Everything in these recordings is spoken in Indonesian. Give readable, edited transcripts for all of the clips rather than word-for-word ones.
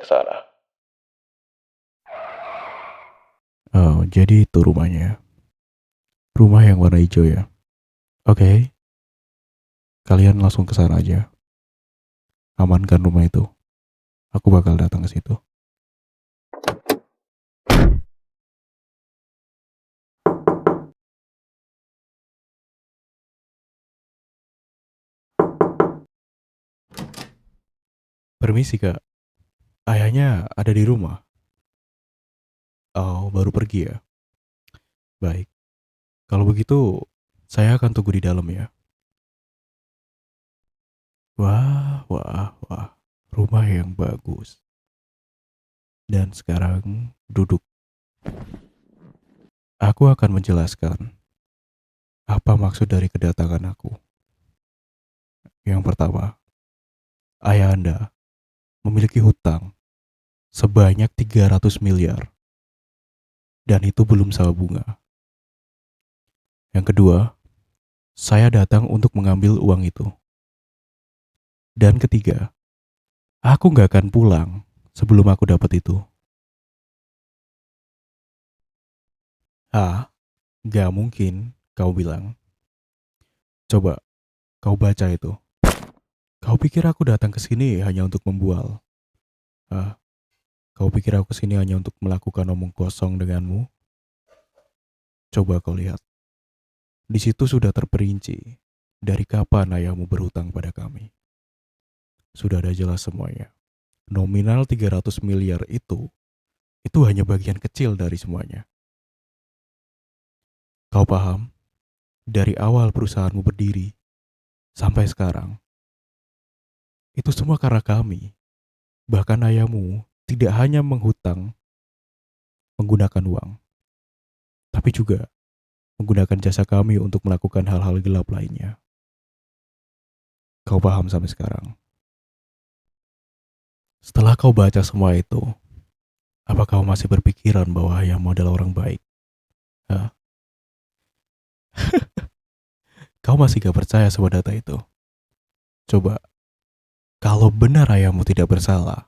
ke sana. Oh, jadi itu rumahnya. Rumah yang warna hijau ya. Oke, kalian langsung ke sana aja. Amankan rumah itu. Aku bakal datang ke situ. Permisi, Kak. Ayahnya ada di rumah. Oh, baru pergi ya. Baik. Kalau begitu, saya akan tunggu di dalam ya. Wah, wah, wah. Rumah yang bagus. Dan sekarang duduk. Aku akan menjelaskan apa maksud dari kedatangan aku. Yang pertama, ayah Anda memiliki hutang sebanyak 300 miliar dan itu belum sama bunga. Yang kedua, saya datang untuk mengambil uang itu. Dan ketiga, aku nggak akan pulang sebelum aku dapat itu. Ah, nggak mungkin, kau bilang. Coba, kau baca itu. Kau pikir aku datang ke sini hanya untuk membual? Ah, kau pikir aku kesini hanya untuk melakukan omong kosong denganmu? Coba kau lihat. Di situ sudah terperinci dari kapan ayahmu berhutang pada kami. Sudah ada jelas semuanya. Nominal 300 miliar itu hanya bagian kecil dari semuanya. Kau paham? Dari awal perusahaanmu berdiri sampai sekarang, itu semua karena kami. Bahkan ayahmu tidak hanya menghutang menggunakan uang, tapi juga menggunakan jasa kami untuk melakukan hal-hal gelap lainnya. Kau paham sampai sekarang? Setelah kau baca semua itu, apa kau masih berpikiran bahwa ayahmu adalah orang baik? Hah? Kau masih gak percaya sama data itu? Coba, kalau benar ayahmu tidak bersalah,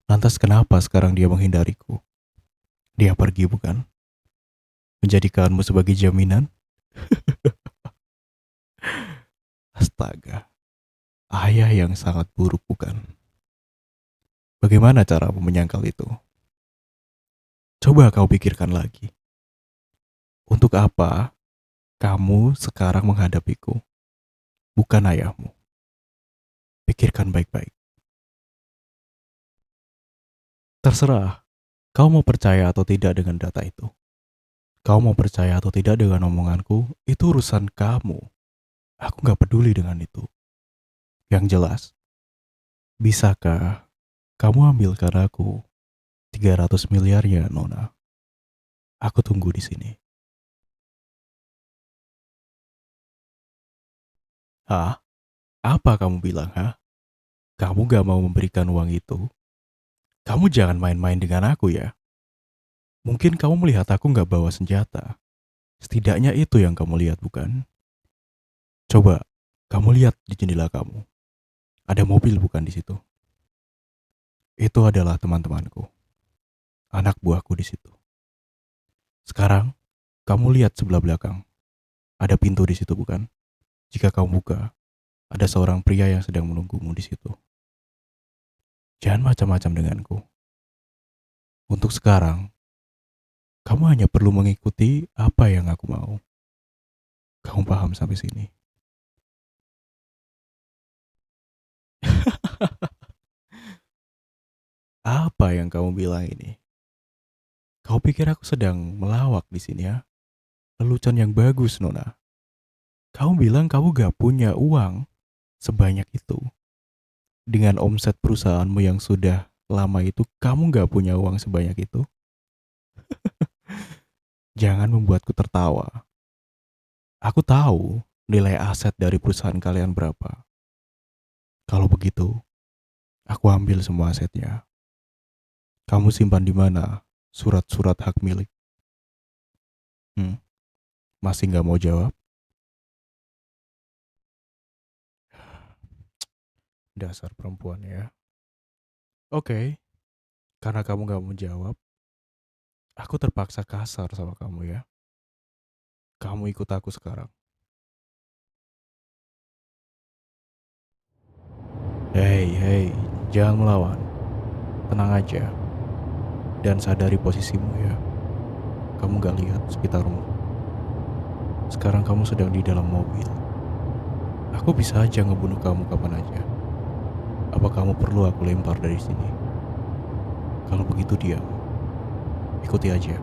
lantas kenapa sekarang dia menghindariku? Dia pergi bukan? Menjadikanmu sebagai jaminan? Astaga, ayah yang sangat buruk bukan? Bagaimana caramu menyangkal itu? Coba kau pikirkan lagi. Untuk apa kamu sekarang menghadapiku? Bukan ayahmu. Pikirkan baik-baik. Terserah, kau mau percaya atau tidak dengan data itu. Kau mau percaya atau tidak dengan omonganku, itu urusan kamu. Aku gak peduli dengan itu. Yang jelas, bisakah kamu ambilkan aku 300 miliarnya, Nona? Aku tunggu di sini. Hah? Apa kamu bilang, ha? Kamu gak mau memberikan uang itu? Kamu jangan main-main dengan aku ya. Mungkin kamu melihat aku gak bawa senjata. Setidaknya itu yang kamu lihat bukan? Coba, kamu lihat di jendela kamu. Ada mobil bukan di situ? Itu adalah teman-temanku. Anak buahku di situ. Sekarang, kamu lihat sebelah belakang. Ada pintu di situ bukan? Jika kamu buka, ada seorang pria yang sedang menunggumu di situ. Jangan macam-macam denganku. Untuk sekarang, kamu hanya perlu mengikuti apa yang aku mau. Kamu paham sampai sini? Apa yang kamu bilang ini? Kau pikir aku sedang melawak di sini ya? Lelucon yang bagus, Nona. Kamu bilang kamu gak punya uang sebanyak itu. Dengan omset perusahaanmu yang sudah lama itu, kamu gak punya uang sebanyak itu. Jangan membuatku tertawa. Aku tahu nilai aset dari perusahaan kalian berapa. Kalau begitu, aku ambil semua asetnya. Kamu simpan di mana surat-surat hak milik? Hmm, masih nggak mau jawab? Dasar perempuan ya. Oke, Karena kamu gak mau jawab, aku terpaksa kasar sama kamu ya. Kamu ikut aku sekarang. Hei, jangan melawan. Tenang aja. Dan sadari posisimu ya. Kamu gak lihat sekitarmu. Sekarang kamu sedang di dalam mobil. Aku bisa aja ngebunuh kamu kapan aja. Apa kamu perlu aku lempar dari sini? Kalau begitu diam. Ikuti aja.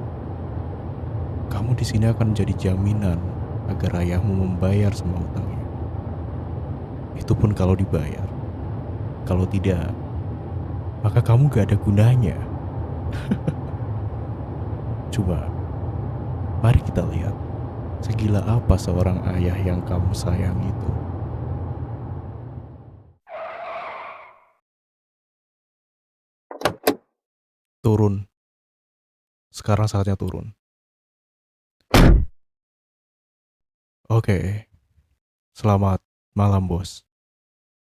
Kamu di sini akan menjadi jaminan agar ayahmu membayar semua utangnya. Itu pun kalau dibayar. Kalau tidak, maka kamu gak ada gunanya. Coba, mari kita lihat segila apa seorang ayah yang kamu sayang itu. Turun. Sekarang saatnya turun. Oke, selamat malam bos.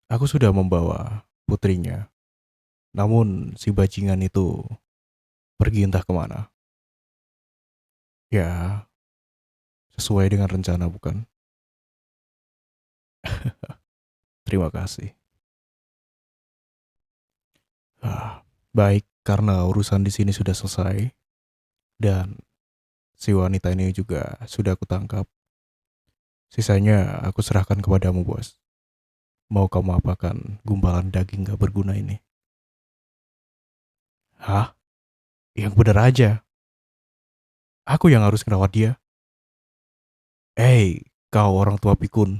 Aku sudah membawa putrinya. Namun si bajingan itu pergi entah kemana. Ya, sesuai dengan rencana bukan? Terima kasih. Baik, karena urusan di sini sudah selesai dan si wanita ini juga sudah aku tangkap. Sisanya aku serahkan kepadamu, bos. Mau kamu apakan gumpalan daging gak berguna ini? Hah? Yang benar aja. Aku yang harus ngerawat dia. Kau orang tua pikun.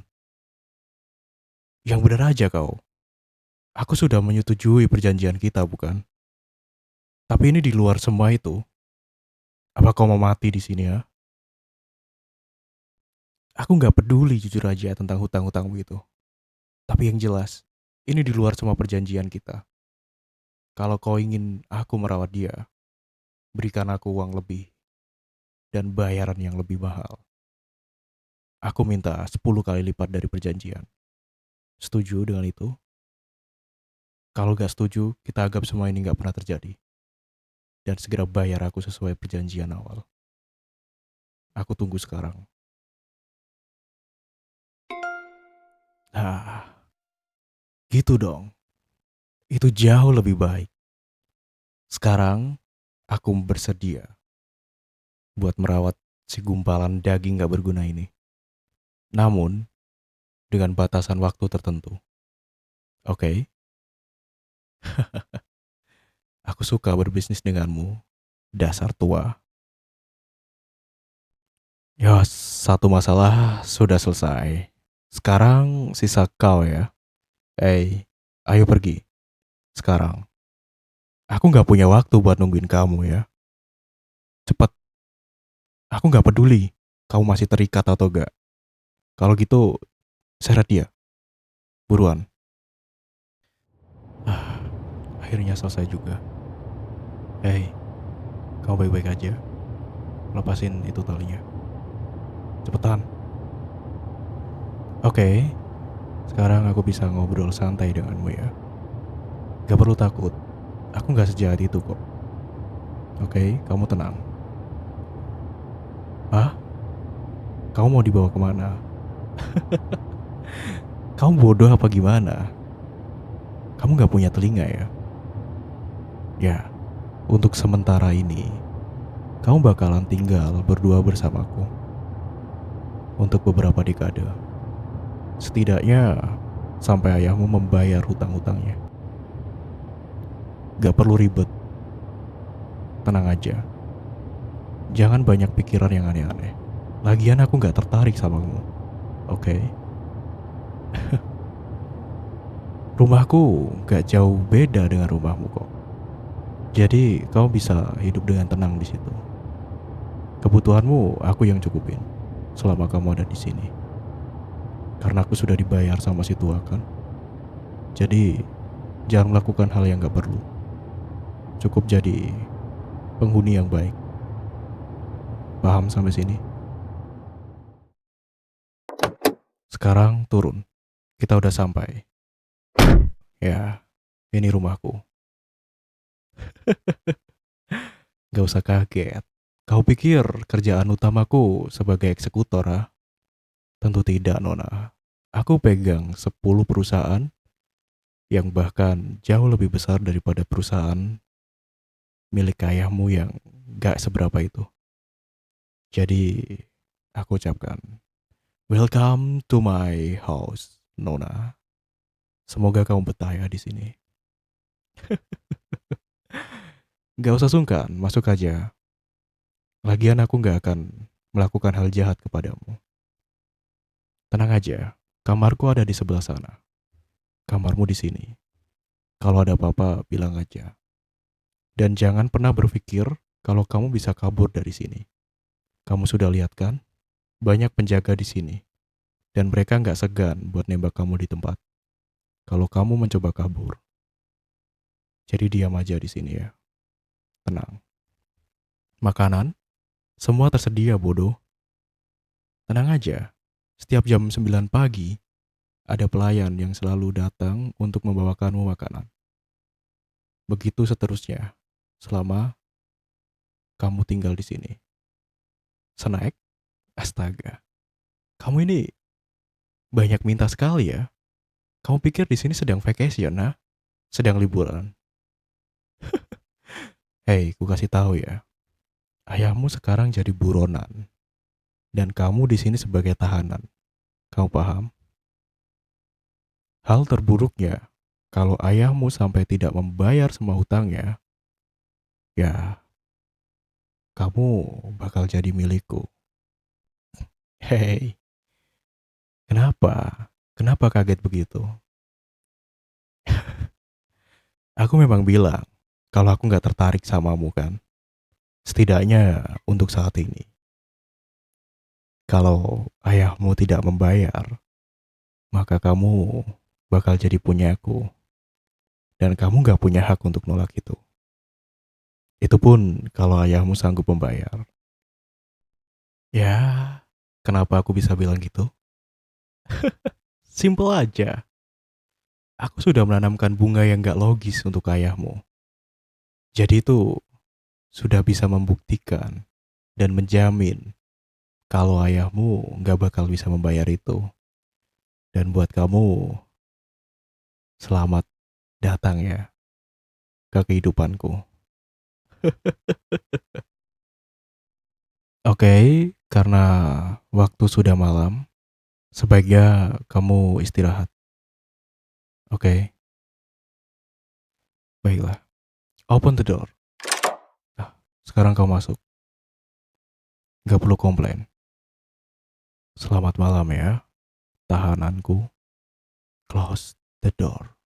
Yang benar aja kau. Aku sudah menyetujui perjanjian kita, bukan? Tapi ini di luar semua itu. Apa kau mau mati di sini ya? Aku nggak peduli jujur aja tentang hutang-hutangmu itu. Tapi yang jelas, ini di luar semua perjanjian kita. Kalau kau ingin aku merawat dia, berikan aku uang lebih dan bayaran yang lebih mahal. Aku minta 10 kali lipat dari perjanjian. Setuju dengan itu? Kalau gak setuju, kita anggap semua ini gak pernah terjadi. Dan segera bayar aku sesuai perjanjian awal. Aku tunggu sekarang. Nah, gitu dong. Itu jauh lebih baik. Sekarang, aku bersedia buat merawat si gumpalan daging gak berguna ini. Namun, dengan batasan waktu tertentu. Oke? Aku suka berbisnis denganmu. Dasar tua. Ya, satu masalah sudah selesai. Sekarang sisa kau ya. Ayo pergi. Sekarang. Aku gak punya waktu buat nungguin kamu ya. Cepet. Aku gak peduli kamu masih terikat atau gak. Kalau gitu, seret dia. Buruan. Ah, akhirnya selesai juga. Kamu baik-baik aja. Lepasin itu talinya. Cepetan. Oke, sekarang aku bisa ngobrol santai denganmu ya. Gak perlu takut. Aku gak sejahat itu kok. Oke, kamu tenang. Hah? Kamu mau dibawa kemana? Kamu bodoh apa gimana? Kamu gak punya telinga ya? Ya, untuk sementara ini, kamu bakalan tinggal berdua bersamaku. Untuk beberapa dekade. Setidaknya, sampai ayahmu membayar hutang-hutangnya. Gak perlu ribet. Tenang aja. Jangan banyak pikiran yang aneh-aneh. Lagian aku gak tertarik sama kamu. Oke? Rumahku gak jauh beda dengan rumahmu kok. Jadi kau bisa hidup dengan tenang di situ. Kebutuhanmu aku yang cukupin selama kamu ada di sini. Karena aku sudah dibayar sama si tua kan. Jadi jangan melakukan hal yang gak perlu. Cukup jadi penghuni yang baik. Paham sampai sini? Sekarang turun. Kita udah sampai. Ya, ini rumahku. Gak usah kaget. Kau pikir kerjaan utamaku sebagai eksekutor, ah? Tentu tidak, Nona. Aku pegang 10 perusahaan yang bahkan jauh lebih besar daripada perusahaan milik ayahmu yang gak seberapa itu. Jadi, aku ucapkan, welcome to my house, Nona. Semoga kamu betah ya di sini. Gak usah sungkan, masuk aja. Lagian aku gak akan melakukan hal jahat kepadamu. Tenang aja, kamarku ada di sebelah sana. Kamarmu di sini. Kalau ada apa-apa, bilang aja. Dan jangan pernah berpikir kalau kamu bisa kabur dari sini. Kamu sudah lihat kan? Banyak penjaga di sini. Dan mereka nggak segan buat nembak kamu di tempat. Kalau kamu mencoba kabur. Jadi diam aja di sini ya. Tenang. Makanan? Semua tersedia, bodoh. Tenang aja. Setiap jam 9 pagi, ada pelayan yang selalu datang untuk membawakanmu makanan. Begitu seterusnya. Selama kamu tinggal di sini. Snack? Astaga. Kamu ini banyak minta sekali ya. Kamu pikir di sini sedang vacation, nah? Sedang liburan. Hei, ku kasih tahu ya. Ayahmu sekarang jadi buronan dan kamu di sini sebagai tahanan. Kamu paham? Hal terburuknya, kalau ayahmu sampai tidak membayar semua hutangnya, ya kamu bakal jadi milikku. Hei, kenapa? Kenapa kaget begitu? Aku memang bilang kalau aku nggak tertarik samamu kan. Setidaknya untuk saat ini. Kalau ayahmu tidak membayar, maka kamu bakal jadi punyaku. Dan kamu gak punya hak untuk nolak itu. Itu pun kalau ayahmu sanggup membayar. Ya, kenapa aku bisa bilang gitu? Simple aja. Aku sudah menanamkan bunga yang gak logis untuk ayahmu. Jadi itu sudah bisa membuktikan dan menjamin kalau ayahmu gak bakal bisa membayar itu. Dan buat kamu, selamat datang ya ke kehidupanku. Oke, karena waktu sudah malam, sebaiknya kamu istirahat. Oke, baiklah. Open the door. Nah, sekarang kau masuk. Gak perlu komplain. Selamat malam ya, tahananku. Close the door.